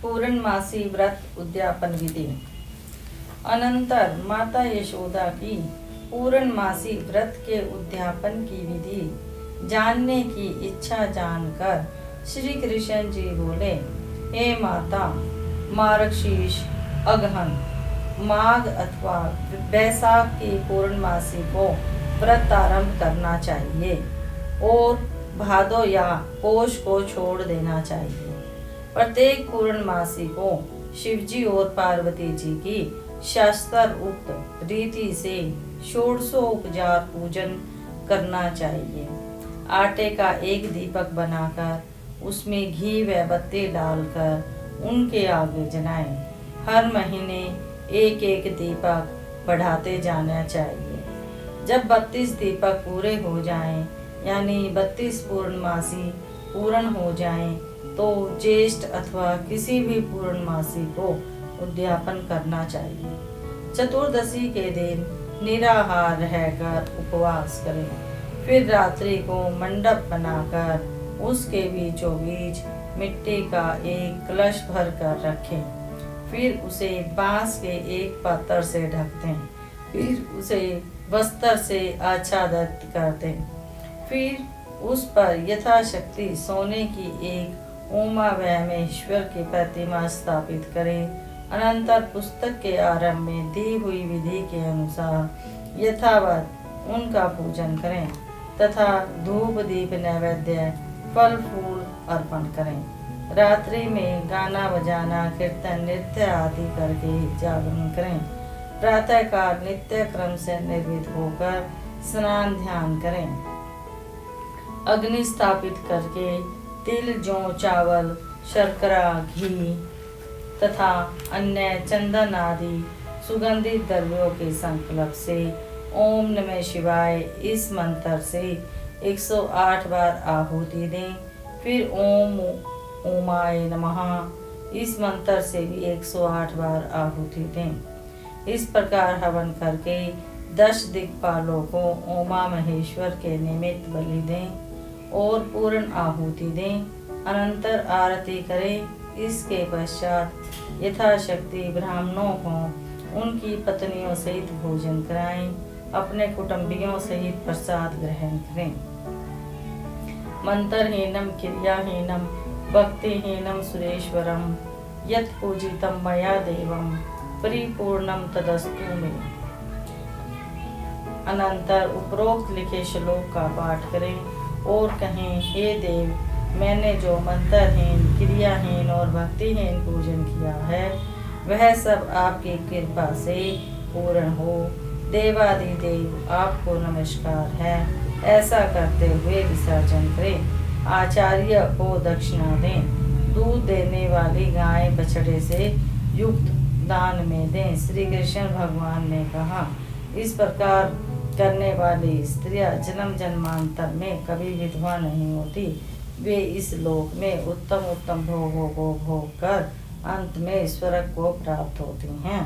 पूर्णमासी व्रत उद्यापन विधि। अनंतर माता यशोदा की पूर्णमासी व्रत के उद्यापन की विधि जानने की इच्छा जानकर श्री कृष्ण जी बोले, हे माता, मार्गशीर्ष, अगहन, माघ अथवा बैसाख की पूर्णमासी को व्रत आरंभ करना चाहिए और भादो या पौष को छोड़ देना चाहिए। प्रत्येक पूर्णमासी को शिवजी और पार्वती जी की शास्त्र उक्त रीति से षोडशोपचार पूजन करना चाहिए। आटे का एक दीपक बनाकर उसमें घी व बत्ती डालकर उनके आगे जलाएं। हर महीने एक एक दीपक बढ़ाते जाना चाहिए। जब 32 दीपक पूरे हो जाएं, यानी 32 पूर्णमासी पूर्ण हो जाएं, तो ज्येष्ठ अथवा किसी भी पूर्णमासी को उद्यापन करना चाहिए। चतुर्दशी के दिन निराहार रहकर उपवास करें। फिर रात्रि को मंडप बनाकर उसके बीचों बीच मिट्टी का एक कलश भर कर रखें। फिर उसे बांस के एक पत्थर से ढक दें। फिर उसे वस्त्र से आच्छादित कर दें। फिर उस पर यथाशक्ति सोने की एक उमा व महेश्वर की प्रतिमा स्थापित करें। अनंतर पुस्तक के आरंभ में दी हुई विधि के अनुसार यथावत उनका पूजन करें तथा धूप दीप नैवेद्य फल फूल अर्पण करें। रात्रि में गाना बजाना कीर्तन नृत्य आदि करके जागरण करें। प्रातःकाल नित्य क्रम से निर्मित होकर स्नान ध्यान करें। अग्नि स्थापित करके तिल जौ चावल शर्करा घी तथा अन्य चंदन आदि सुगंधित द्रव्यों के संकल्प से ओम नमः शिवाय इस मंत्र से 108 बार आहुति दें। फिर ओम उमाय नमः इस मंत्र से भी 108 बार आहुति दें। इस प्रकार हवन करके 10 दिक्पालों को उमा महेश्वर के निमित्त बलि दें और पूर्ण आहुति दें। अनंतर आरती करें। इसके पश्चात यथाशक्ति ब्राह्मणों को उनकी पत्नियों सहित भोजन कराएं। अपने कुटुंबियों सहित प्रसाद ग्रहण करें। मंत्रहीनम क्रियाहीनम भक्तिहीनम सुरेश्वरम यत् पूजितम मया देवम परिपूर्णम तदस्तु मे। अनंतर उपरोक्त लिखे श्लोक का पाठ करें और कहें, हे देव, मैंने जो मंत्रहीन, क्रियाहीन और भक्तिहीन पूजन किया है वह सब आपकी कृपा से पूर्ण हो। देवादिदेव आपको नमस्कार है। ऐसा करते हुए विसर्जन करें। आचार्य को दक्षिणा दें। दूध देने वाली गाय बछड़े से युक्त दान में दें। श्री कृष्ण भगवान ने कहा, इस प्रकार करने वाली स्त्रियां जन्म जन्मांतर में कभी विधवा नहीं होती। वे इस लोक में उत्तम उत्तम भोगों को भोग कर अंत में स्वर्ग को प्राप्त होती हैं।